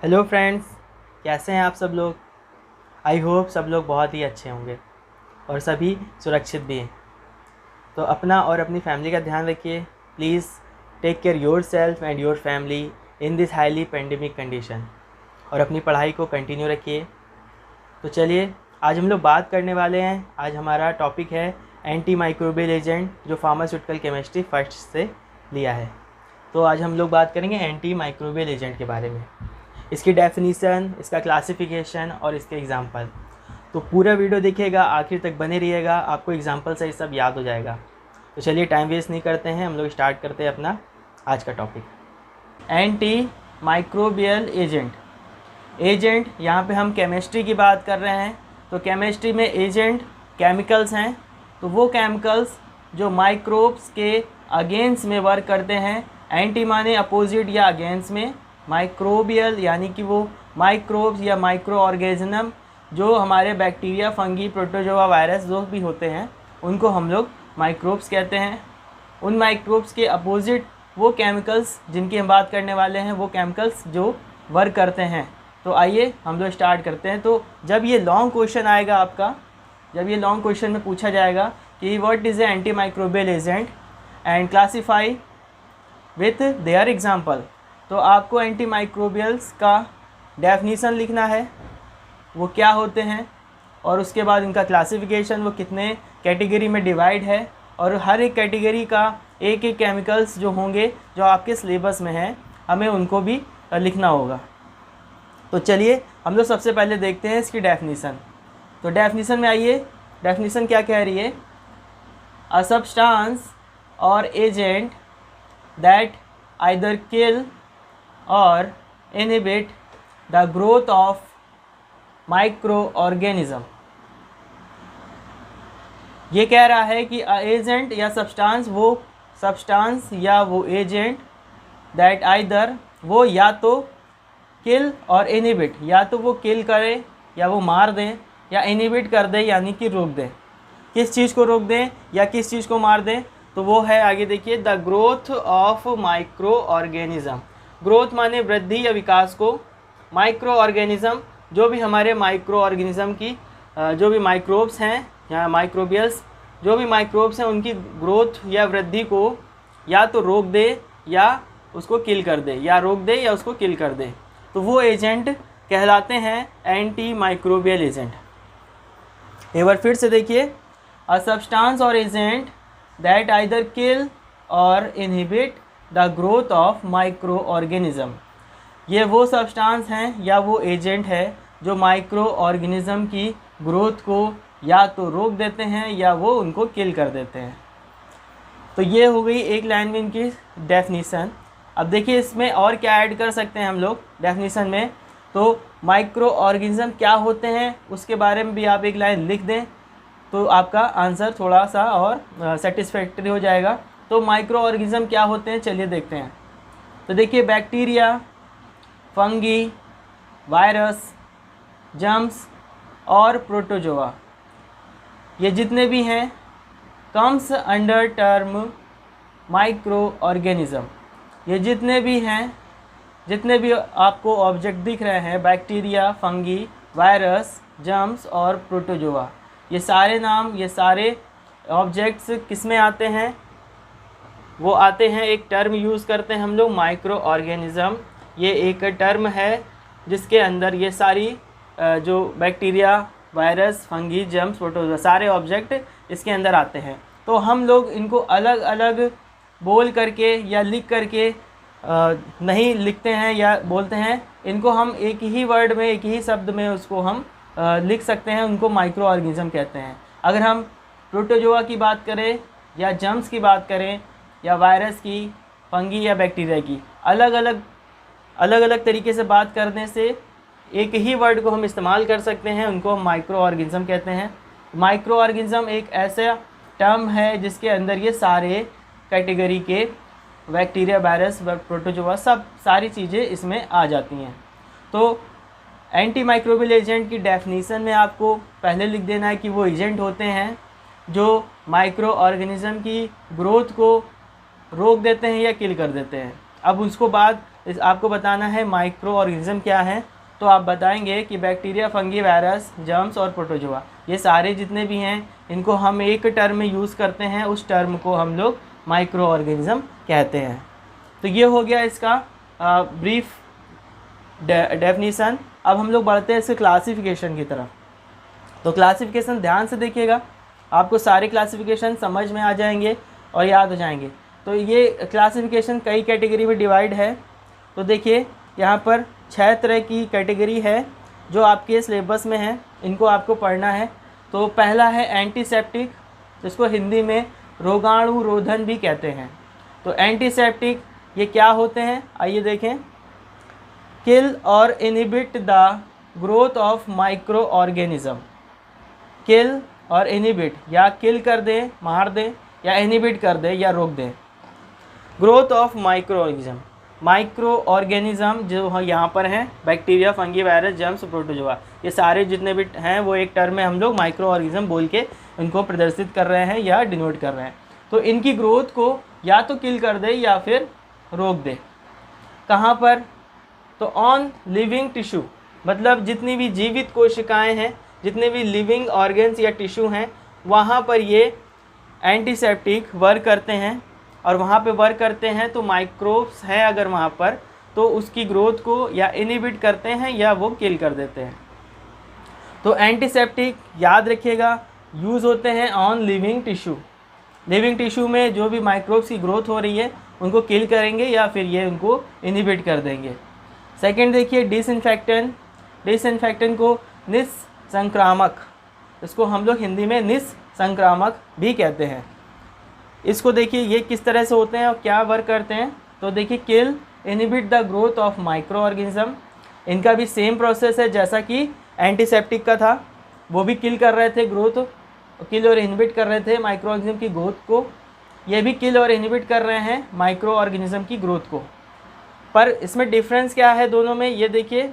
Hello friends, कैसे हैं आप सब लोग। आई होप सब लोग बहुत ही अच्छे होंगे और सभी सुरक्षित भी हैं। तो अपना और अपनी फैमिली का ध्यान रखिए। Please take care yourself and your family in this highly pandemic condition, और अपनी पढ़ाई को कंटिन्यू रखिए। तो चलिए, आज हम लोग बात करने वाले हैं। आज हमारा टॉपिक है एंटी माइक्रोबियल एजेंट, जो फार्मास्यूटिकल केमिस्ट्री फर्स्ट से लिया है। तो आज हम लोग बात करेंगे एंटी माइक्रोबियल एजेंट के बारे में, इसकी डेफिनीसन, इसका क्लासिफिकेशन और इसके एग्जाम्पल। तो पूरा वीडियो देखिएगा, आखिर तक बने रहिएगा, आपको एग्जाम्पल से सब याद हो जाएगा। तो चलिए टाइम वेस्ट नहीं करते हैं, हम लोग स्टार्ट करते हैं अपना आज का टॉपिक। एंटी माइक्रोबियल एजेंट यहाँ पे हम केमिस्ट्री की बात कर रहे हैं। तो केमिस्ट्री में एजेंट केमिकल्स हैं। तो वो केमिकल्स जो माइक्रोब्स के अगेंस्ट में वर्क करते हैं। एंटी माने अपोजिट या अगेंस्ट में, माइक्रोबियल यानी कि वो माइक्रोब्स या माइक्रो ऑर्गेनिज्म जो हमारे बैक्टीरिया, फंगी, प्रोटोजोआ, वायरस जो भी होते हैं उनको हम लोग माइक्रोब्स कहते हैं। उन माइक्रोब्स के अपोजिट वो केमिकल्स जिनकी हम बात करने वाले हैं, वो केमिकल्स जो वर्क करते हैं। तो आइए हम लोग स्टार्ट करते हैं। तो जब ये लॉन्ग क्वेश्चन आएगा आपका, जब ये लॉन्ग क्वेश्चन में पूछा जाएगा कि what is a anti microbial agent and classify with their example, तो आपको एंटी माइक्रोबियल्स का डेफिनीसन लिखना है, वो क्या होते हैं, और उसके बाद उनका क्लासिफिकेशन, वो कितने कैटेगरी में डिवाइड है, और हर एक कैटेगरी का एक एक केमिकल्स जो होंगे जो आपके सिलेबस में हैं, हमें उनको भी लिखना होगा। तो चलिए हम लोग सबसे पहले देखते हैं इसकी डेफिनीसन। तो डेफिनीसन में आइए, डेफिनीसन क्या कह रही है। अ सब्सटेंस और एजेंट दैट आइदर किल और inhibit the growth of microorganism। ये कह रहा है कि एजेंट या सब्सटेंस, वो सब्सटेंस या वो एजेंट दैट आइदर, वो या तो किल और इनहिबिट, या तो वो किल करे या वो मार दें, या इनहिबिट कर दे यानी कि रोक दें। किस चीज़ को रोक दें या किस चीज़ को मार दें, तो वो है, आगे देखिए, the growth of micro organism. Growth माने वृद्धि या विकास को, माइक्रो ऑर्गेनिज्म जो भी हमारे माइक्रो ऑर्गेनिज्म की जो भी माइक्रोब्स हैं या माइक्रोबियल्स, जो भी माइक्रोब्स हैं उनकी ग्रोथ या वृद्धि को या तो रोक दे या उसको किल कर दे, या रोक दे या उसको किल कर दे। तो वो एजेंट कहलाते हैं एंटी माइक्रोबियल एजेंट। एक बार फिर से देखिए, अ सब्सटेंस और एजेंट दैट आइदर किल और inhibit the growth of micro organism. ये वो सब्सटेंस हैं या वो एजेंट है जो माइक्रो ऑर्गेनिज्म की ग्रोथ को या तो रोक देते हैं या वो उनको किल कर देते हैं। तो ये हो गई एक लाइन में इनकी डेफिनीसन। अब देखिए इसमें और क्या ऐड कर सकते हैं हम लोग डेफिनीसन में। तो माइक्रो ऑर्गेनिज्म क्या होते हैं उसके बारे में भी आप एक लाइन लिख दें तो आपका आंसर थोड़ा सा और सेटिस्फैक्टरी हो जाएगा। तो माइक्रो ऑर्गेनिज्म क्या होते हैं, चलिए देखते हैं। तो देखिए, बैक्टीरिया, फंगी, वायरस, जर्म्स और प्रोटोजोआ, ये जितने भी हैं comes under term micro organism. ये जितने भी हैं, जितने भी आपको ऑब्जेक्ट दिख रहे हैं, बैक्टीरिया, फंगी, वायरस, जर्म्स और प्रोटोजोआ, ये सारे नाम, ये सारे ऑब्जेक्ट्स किस में आते हैं, वो आते हैं, एक टर्म यूज़ करते हैं हम लोग, माइक्रो ऑर्गेनिज्म। ये एक टर्म है जिसके अंदर ये सारी जो bacteria, virus, fungi, germs, protozoa, सारे ऑब्जेक्ट इसके अंदर आते हैं। तो हम लोग इनको अलग अलग बोल करके या लिख करके नहीं लिखते हैं या बोलते हैं, इनको हम एक ही वर्ड में, एक ही शब्द में उसको हम लिख सकते हैं, उनको माइक्रो ऑर्गेनिज्म कहते हैं। अगर हम प्रोटोजोआ की बात करें या जर्म्स की बात करें या वायरस की, फंगी या बैक्टीरिया की, अलग अलग तरीके से बात करने से एक ही वर्ड को हम इस्तेमाल कर सकते हैं, उनको हम माइक्रो ऑर्गेनिज्म कहते हैं। माइक्रो ऑर्गेनिज्म एक ऐसा टर्म है जिसके अंदर ये सारे कैटेगरी के बैक्टीरिया, वायरस, प्रोटोजोआ, सब सारी चीज़ें इसमें आ जाती हैं। तो एंटी माइक्रोबियल एजेंट की डेफिनीसन में आपको पहले लिख देना है कि वो एजेंट होते हैं जो माइक्रो ऑर्गेनिज्म की ग्रोथ को रोक देते हैं या किल कर देते हैं। अब उसको बाद इस आपको बताना है माइक्रो ऑर्गेनिज्म क्या है, तो आप बताएंगे कि बैक्टीरिया, फंगी, वायरस, जर्म्स और प्रोटोजोआ, ये सारे जितने भी हैं इनको हम एक टर्म में यूज़ करते हैं, उस टर्म को हम लोग माइक्रो ऑर्गेनिज्म कहते हैं। तो ये हो गया इसका ब्रीफ डेफिनीसन। अब हम लोग बढ़ते हैं इसके क्लासिफिकेशन की तरफ। तो क्लासिफिकेशन ध्यान से देखिएगा, आपको सारे क्लासिफिकेशन समझ में आ जाएंगे और याद हो जाएंगे। तो ये क्लासिफिकेशन कई कैटेगरी में डिवाइड है। तो देखिए यहाँ पर 6 तरह की कैटेगरी है जो आपके सिलेबस में है, इनको आपको पढ़ना है। तो पहला है एंटीसेप्टिक, जिसको हिंदी में रोगाणुरोधन भी कहते हैं। तो एंटीसेप्टिक ये क्या होते हैं, आइए देखें। किल और inhibit the growth of microorganism. Kill और इनहिबिट, या किल कर दें, मार दें, या इनहिबिट कर दें या रोक दें growth of micro organism. Micro organism जो यहाँ पर हैं bacteria, fungi, virus, germs, protozoa, ये सारे जितने भी हैं वो एक टर्म में हम लोग माइक्रो ऑर्गेनिज्म बोल के इनको प्रदर्शित कर रहे हैं या डिनोट कर रहे हैं। तो इनकी ग्रोथ को या तो किल कर दे या फिर रोक दे। कहाँ पर, तो ऑन लिविंग टिश्यू, मतलब जितनी भी जीवित कोशिकाएं हैं, जितने भी लिविंग ऑर्गन्स या टिश्यू हैं, वहाँ पर ये एंटीसेप्टिक वर्क करते हैं। और वहाँ पे वर्क करते हैं तो माइक्रोब्स हैं अगर वहाँ पर, तो उसकी ग्रोथ को या इनहिबिट करते हैं या वो किल कर देते हैं। तो एंटीसेप्टिक याद रखिएगा यूज़ होते हैं on living tissue. Living tissue में जो भी माइक्रोब्स की ग्रोथ हो रही है उनको किल करेंगे या फिर ये उनको इनहिबिट कर देंगे। सेकेंड देखिए डिसइंफेक्टेंट। डिसइंफेक्टेंट को निस्संक्रामक, इसको हम लोग हिंदी में निस्संक्रामक भी कहते हैं। इसको देखिए ये किस तरह से होते हैं और क्या वर्क करते हैं। तो देखिए kill inhibit the growth of microorganism, इनका भी सेम प्रोसेस है जैसा कि एंटीसेप्टिक का था, वो भी किल कर रहे थे ग्रोथ, किल और इनहिबिट कर रहे थे माइक्रो ऑर्गेनिज्म की ग्रोथ को। ये भी किल और इनहिबिट कर रहे हैं माइक्रो ऑर्गेनिज्म की ग्रोथ को। पर इसमें डिफरेंस क्या है दोनों में, ये देखिए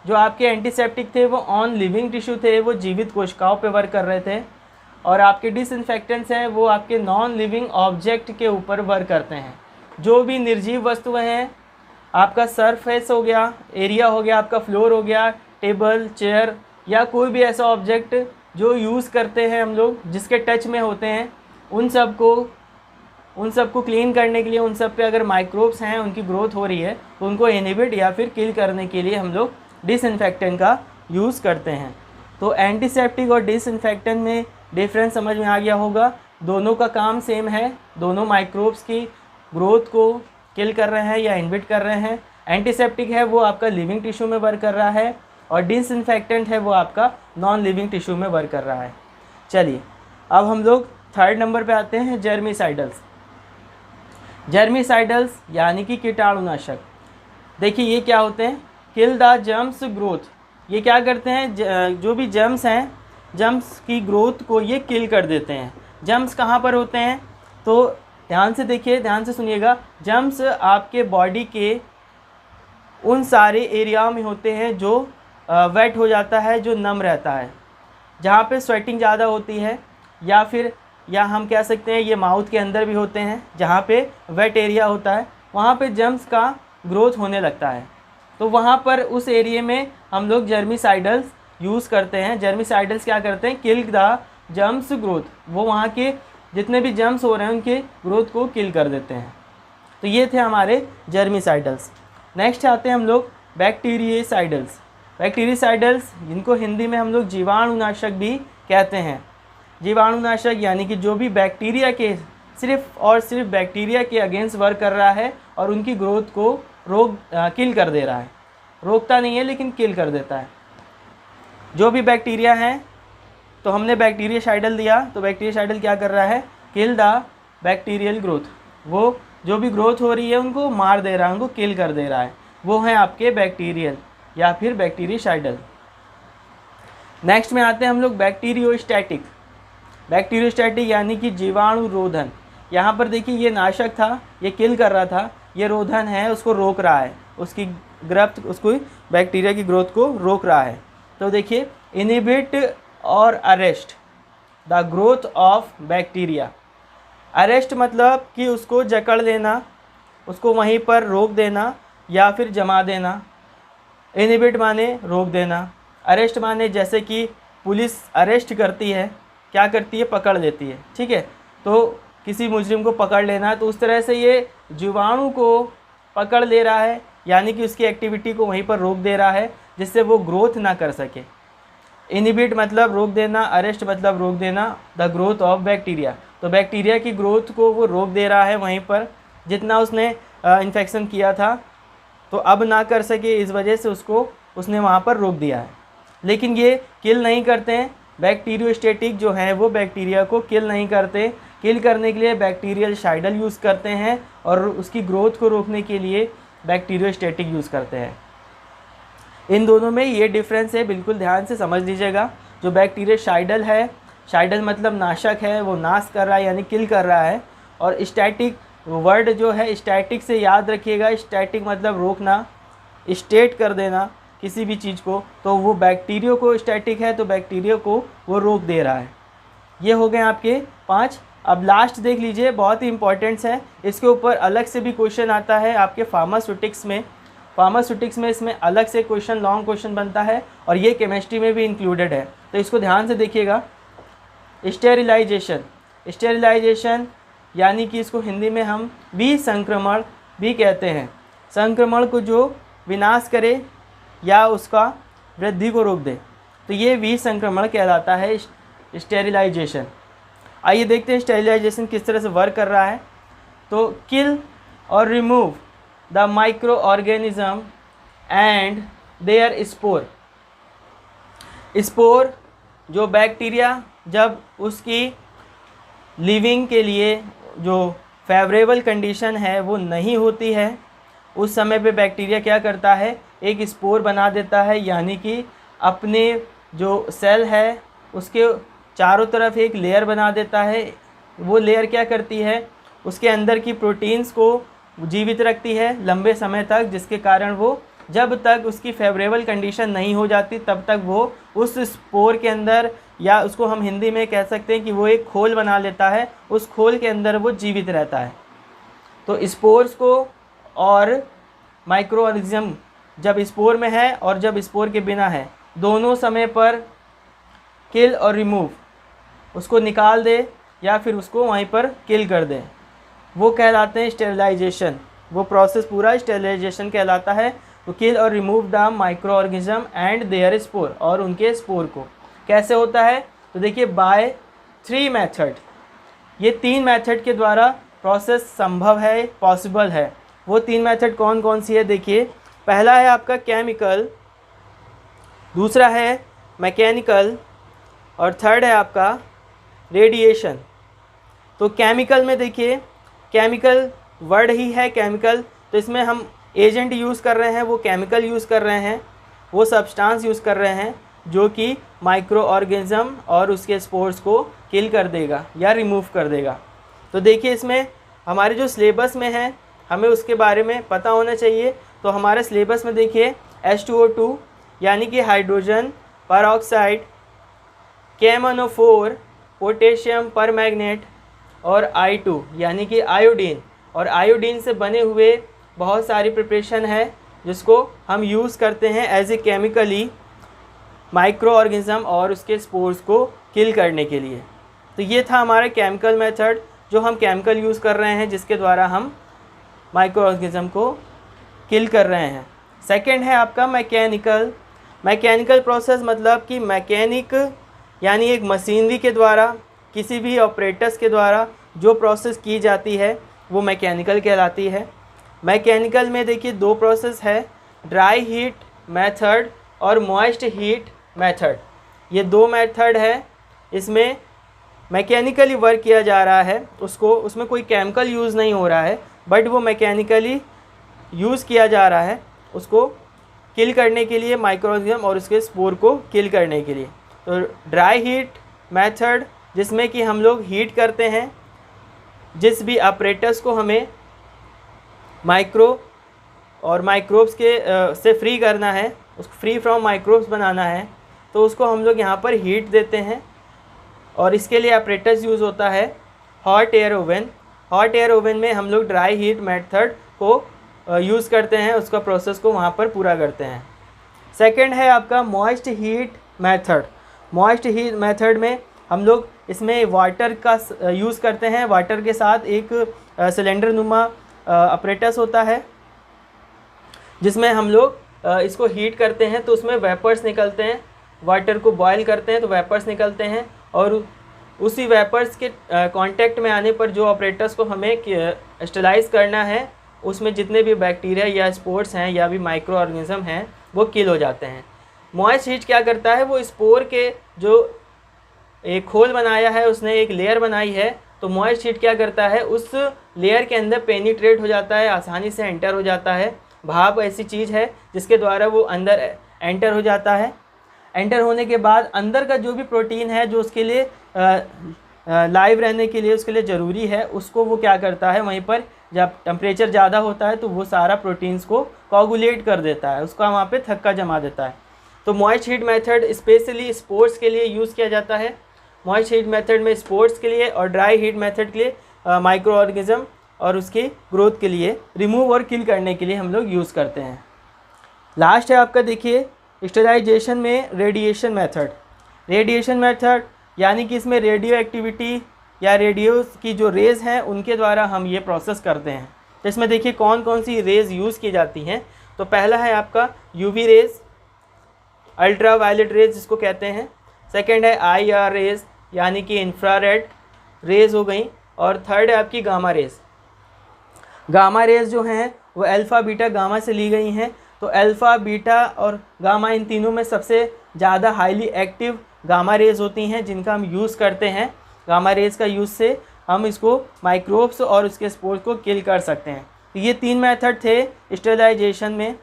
जो आपके एंटीसेप्टिक थे वो ऑन लिविंग टिश्यू थे, वो जीवित कोशिकाओं पे वर्क कर रहे थे, और आपके डिसइंफेक्टेंट्स हैं वो आपके नॉन लिविंग ऑब्जेक्ट के ऊपर वर्क करते हैं। जो भी निर्जीव वस्तुएं हैं, आपका सरफेस हो गया, एरिया हो गया, आपका फ्लोर हो गया, टेबल, चेयर, या कोई भी ऐसा ऑब्जेक्ट जो यूज़ करते हैं हम लोग, जिसके टच में होते हैं, उन सबको क्लीन करने के लिए, उन सब पे अगर माइक्रोब्स हैं, उनकी ग्रोथ हो रही है, तो उनको इनहिबिट या फिर किल करने के लिए हम लोग डिसइंफेक्टेंट का यूज़ करते हैं। तो एंटीसेप्टिक और डिसइंफेक्टेंट में डिफरेंस समझ में आ गया होगा। दोनों का काम सेम है, दोनों माइक्रोब्स की ग्रोथ को किल कर रहे हैं या इनहिबिट कर रहे हैं। एंटीसेप्टिक है वो आपका लिविंग टिश्यू में वर्क कर रहा है, और डिसइंफेक्टेंट है वो आपका नॉन लिविंग टिश्यू में वर्क कर रहा है। चलिए अब हम लोग थर्ड नंबर पे आते हैं, जर्मिसाइडल्स। जर्मिसाइडल्स यानी कि कीटाणुनाशक। देखिए ये क्या होते हैं, किल द जर्म्स ग्रोथ, ये क्या करते हैं, जो भी जर्म्स हैं, जर्म्स की ग्रोथ को ये किल कर देते हैं। जर्म्स कहाँ पर होते हैं, तो ध्यान से देखिए, ध्यान से सुनिएगा। जर्म्स आपके बॉडी के उन सारे एरियाओं में होते हैं जो वेट हो जाता है, जो नम रहता है, जहाँ पे स्वेटिंग ज़्यादा होती है, या हम कह सकते हैं ये माउथ के अंदर भी होते हैं, जहाँ पे वेट एरिया होता है, वहाँ पे जर्म्स का ग्रोथ होने लगता है। तो वहाँ पर उस एरिया में हम लोग जर्मिसाइडल्स यूज़ करते हैं। जर्मिसाइडल्स क्या करते हैं, किल द जर्म्स ग्रोथ, वो वहाँ के जितने भी जर्म्स हो रहे हैं उनके ग्रोथ को किल कर देते हैं। तो ये थे हमारे जर्मिसाइडल्स। नेक्स्ट आते हैं हम लोग बैक्टीरियसाइडल्स। बैक्टीरियसाइडल्स जिनको हिंदी में हम लोग जीवाणुनाशक भी कहते हैं। जीवाणुनाशक यानी कि जो भी बैक्टीरिया के, सिर्फ और सिर्फ बैक्टीरिया के अगेंस्ट वर्क कर रहा है और उनकी ग्रोथ को किल कर दे रहा है। रोकता नहीं है लेकिन किल कर देता है। जो भी बैक्टीरिया हैं, तो हमने बैक्टीरियसाइडल दिया, तो बैक्टीरियसाइडल क्या कर रहा है, किल द बैक्टीरियल ग्रोथ, वो जो भी ग्रोथ हो रही है उनको मार दे रहा है, उनको किल कर दे रहा है, वो हैं आपके बैक्टीरियल या फिर बैक्टीरियसाइडल। नेक्स्ट में आते हैं हम लोग बैक्टीरियोस्टैटिक। बैक्टीरियोस्टैटिक यानी कि जीवाणुरोधन। यहाँ पर देखिए ये नाशक था, ये किल कर रहा था, ये रोधन है, उसको रोक रहा है, उसकी ग्रोथ, उसको बैक्टीरिया की ग्रोथ को रोक रहा है। तो देखिए इनहिबिट और arrest the growth of bacteria. Arrest मतलब कि उसको जकड़ लेना, उसको वहीं पर रोक देना, या फिर जमा देना, इनहिबिट माने रोक देना, अरेस्ट माने जैसे कि पुलिस अरेस्ट करती है, क्या करती है, पकड़ लेती है, ठीक है। तो किसी मुजरिम को पकड़ लेना, तो उस तरह से ये जीवाणु को पकड़ ले रहा है, यानी कि उसकी एक्टिविटी को वहीं पर रोक दे रहा है जिससे वो ग्रोथ ना कर सके। इनहिबिट मतलब रोक देना, अरेस्ट मतलब रोक देना द ग्रोथ ऑफ बैक्टीरिया, तो बैक्टीरिया की ग्रोथ को वो रोक दे रहा है वहीं पर, जितना उसने इन्फेक्शन किया था तो अब ना कर सके, इस वजह से उसने वहाँ पर रोक दिया है। लेकिन ये किल नहीं करते हैं, बैक्टीरियोस्टेटिक जो है वो बैक्टीरिया को किल नहीं करते। किल करने के लिए बैक्टीरियल शाइडल यूज़ करते हैं और उसकी ग्रोथ को रोकने के लिए बैक्टीरियोस्टेटिक यूज़ करते हैं। इन दोनों में ये डिफरेंस है, बिल्कुल ध्यान से समझ लीजिएगा। जो बैक्टीरियोसाइडल है, शाइडल मतलब नाशक है, वो नाश कर रहा है यानी किल कर रहा है। और स्टैटिक वर्ड जो है, स्टैटिक से याद रखिएगा, स्टैटिक मतलब रोकना, स्टेट कर देना किसी भी चीज़ को, तो वो बैक्टीरिया को स्टैटिक है तो बैक्टीरिया को वो रोक दे रहा है। ये हो गए आपके 5। अब लास्ट देख लीजिए, बहुत ही इंपॉर्टेंट्स है, इसके ऊपर अलग से भी क्वेश्चन आता है आपके फार्मास्यूटिक्स में इसमें अलग से क्वेश्चन, लॉन्ग क्वेश्चन बनता है और ये केमिस्ट्री में भी इंक्लूडेड है, तो इसको ध्यान से देखिएगा। स्टेरिलाइजेशन यानी कि इसको हिंदी में हम विसंक्रमण भी कहते हैं। संक्रमण को जो विनाश करे या उसका वृद्धि को रोक दे, तो ये विसंक्रमण कहलाता है स्टेरिलाइजेशन। आइए देखते हैं स्टेरिलाइजेशन किस तरह से वर्क कर रहा है। तो किल और remove the microorganism and their spore जो बैक्टीरिया जब उसकी लिविंग के लिए जो फेवरेबल कंडीशन है वो नहीं होती है, उस समय पे बैक्टीरिया क्या करता है, एक स्पोर बना देता है, यानी कि अपने जो सेल है उसके चारों तरफ एक लेयर बना देता है। वो लेयर क्या करती है, उसके अंदर की प्रोटीन्स को जीवित रखती है लंबे समय तक, जिसके कारण वो जब तक उसकी फेवरेबल कंडीशन नहीं हो जाती तब तक वो उस स्पोर के अंदर, या उसको हम हिंदी में कह सकते हैं कि वो एक खोल बना लेता है, उस खोल के अंदर वो जीवित रहता है। तो स्पोर्स को और माइक्रो ऑर्गेनिज्म जब स्पोर में है और जब स्पोर के बिना है, दोनों समय पर किल और रिमूव, उसको निकाल दे या फिर उसको वहीं पर किल कर दे, वो कहलाते हैं स्टेरिलाइजेशन। वो प्रोसेस पूरा स्टेरिलाइजेशन कहलाता है। तो किल और remove the microorganism and their spore, और उनके स्पोर को कैसे होता है, तो देखिए बाय 3 मेथड, ये 3 मेथड के द्वारा प्रोसेस संभव है, पॉसिबल है। वो 3 मेथड कौन कौन सी है, देखिए। पहला है आपका केमिकल, दूसरा है मैकेनिकल और थर्ड है आपका रेडिएशन। तो केमिकल में देखिए, केमिकल वर्ड ही है केमिकल, तो इसमें हम एजेंट यूज़ कर रहे हैं, वो केमिकल यूज़ कर रहे हैं, वो सब्सटेंस यूज़ कर रहे हैं जो कि माइक्रो ऑर्गेनिज्म और उसके स्पोर्स को किल कर देगा या रिमूव कर देगा। तो देखिए इसमें हमारे जो सिलेबस में है हमें उसके बारे में पता होना चाहिए। तो हमारे सिलेबस में देखिए H2O2 यानी कि hydrogen peroxide, KMnO4 potassium permanganate और I2 यानी कि आयोडीन, और आयोडीन से बने हुए बहुत सारी प्रिपरेशन है जिसको हम यूज़ करते हैं as a chemically microorganism और उसके स्पोर्स को किल करने के लिए। तो ये था हमारा केमिकल मेथड जो हम केमिकल यूज़ कर रहे हैं जिसके द्वारा हम माइक्रो ऑर्गेनिज्म को किल कर रहे हैं। सेकंड है आपका मैकेनिकल। मैकेनिकल प्रोसेस मतलब कि मैकेनिक यानी एक मशीनरी के द्वारा, किसी भी ऑपरेटर्स के द्वारा जो प्रोसेस की जाती है वो मैकेनिकल कहलाती है। मैकेनिकल में देखिए 2 प्रोसेस है, ड्राई हीट मेथड और मॉइस्ट हीट मेथड। ये 2 मेथड है, इसमें मैकेनिकली वर्क किया जा रहा है, उसमें कोई केमिकल यूज़ नहीं हो रहा है, बट वो मैकेनिकली यूज़ किया जा रहा है उसको किल करने के लिए, माइक्रोऑर्गेनिज्म और उसके स्पोर को किल करने के लिए। तो ड्राई हीट मेथड जिसमें कि हम लोग हीट करते हैं, जिस भी ऑपरेटर्स को हमें माइक्रो और माइक्रोब्स के से फ्री करना है, उसको फ्री फ्रॉम माइक्रोब्स बनाना है, तो उसको हम लोग यहाँ पर हीट देते हैं और इसके लिए ऑपरेटर्स यूज़ होता है hot air oven. Hot air oven में हम लोग ड्राई हीट मेथड को यूज़ करते हैं, उसका प्रोसेस को वहाँ पर पूरा करते हैं। सेकंड है आपका moist heat method. Moist heat method में हम लोग इसमें वाटर का यूज़ करते हैं। वाटर के साथ एक सिलेंडर नुमा अपरेटस होता है जिसमें हम लोग इसको हीट करते हैं तो उसमें वेपर्स निकलते हैं। वाटर को बॉयल करते हैं तो वेपर्स निकलते हैं और उसी वेपर्स के कांटेक्ट में आने पर जो ऑपरेटर्स को हमें स्टरलाइज करना है उसमें जितने भी बैक्टीरिया या स्पोर्स हैं या भी माइक्रो ऑर्गेनिज्म हैं वो किल हो जाते हैं। मॉइस्ट हीट क्या करता है, वो स्पोर के जो एक खोल बनाया है उसने एक लेयर बनाई है, तो मॉइस्ट हीट क्या करता है उस लेयर के अंदर पेनिट्रेट हो जाता है, आसानी से एंटर हो जाता है। भाप ऐसी चीज़ है जिसके द्वारा वो अंदर एंटर हो जाता है। एंटर होने के बाद अंदर का जो भी प्रोटीन है जो उसके लिए लाइव रहने के लिए उसके लिए ज़रूरी है, उसको वो क्या करता है वहीं पर जब टेम्परेचर ज़्यादा होता है तो वो सारा प्रोटीन्स को कोगुलेट कर देता है, उसका वहाँ पे थक्का जमा देता है। तो moist heat method specially sports के लिए यूज़ किया जाता है। मॉइस्ट हीट मेथड में स्पोर्ट्स के लिए और ड्राई हीट मेथड के लिए माइक्रो ऑर्गेनिज्म और उसकी ग्रोथ के लिए रिमूव और किल करने के लिए हम लोग यूज़ करते हैं। लास्ट है आपका देखिए स्टेरिलाइजेशन में रेडिएशन मेथड। रेडिएशन मेथड यानी कि इसमें रेडियो एक्टिविटी या रेडियो की जो रेज़ हैं उनके द्वारा हम ये प्रोसेस करते हैं। तो इसमें देखिए कौन कौन सी रेज़ यूज़ की जाती हैं। तो पहला है आपका UV rays, ultraviolet rays जिसको कहते हैं। सेकंड है IR रेज़ यानी कि इंफ्रारेड रेज़ हो गई। और थर्ड है आपकी गामा रेज़। गामा रेज़ जो हैं वो अल्फ़ा बीटा गामा से ली गई हैं। तो अल्फ़ा बीटा और गामा इन तीनों में सबसे ज़्यादा हाईली एक्टिव गामा रेज़ होती हैं जिनका हम यूज़ करते हैं। गामा रेज़ का यूज़ से हम इसको माइक्रोब्स और उसके स्पोर्स को किल कर सकते हैं। तो ये 3 मेथड थे स्टेरिलाइजेशन में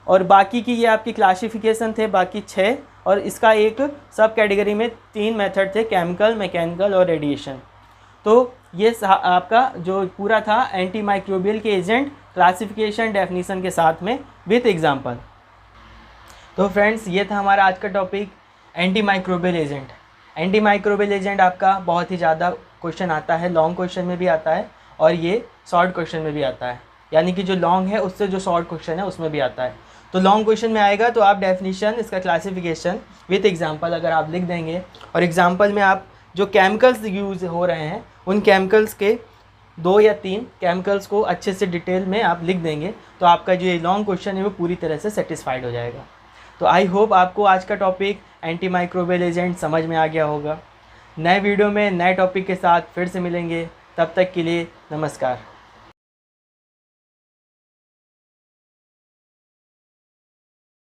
और बाकी की ये आपकी क्लासिफिकेशन थे बाकी 6, और इसका एक सब कैटेगरी में 3 मेथड थे, केमिकल, मैकेनिकल और रेडिएशन। तो ये आपका जो पूरा था एंटी माइक्रोबियल के एजेंट क्लासिफिकेशन डेफिनेशन के साथ में विथ एग्जांपल। तो फ्रेंड्स ये था हमारा आज का topic anti microbial agent. Anti microbial agent आपका बहुत ही ज़्यादा क्वेश्चन आता है, लॉन्ग क्वेश्चन में भी आता है और ये शॉर्ट क्वेश्चन में भी आता है, यानी कि जो लॉन्ग है उससे जो शॉर्ट क्वेश्चन है उसमें भी आता है। तो लॉन्ग क्वेश्चन में आएगा तो आप डेफिनेशन, इसका क्लासिफिकेशन विथ एग्जांपल अगर आप लिख देंगे और एग्जांपल में आप जो केमिकल्स यूज़ हो रहे हैं उन केमिकल्स के 2 या 3 केमिकल्स को अच्छे से डिटेल में आप लिख देंगे तो आपका जो ये लॉन्ग क्वेश्चन है वो पूरी तरह से सेटिस्फाइड हो जाएगा। तो आई होप आपको आज का टॉपिक एंटी माइक्रोबियल एजेंट समझ में आ गया होगा। नए वीडियो में नए टॉपिक के साथ फिर से मिलेंगे, तब तक के लिए नमस्कार।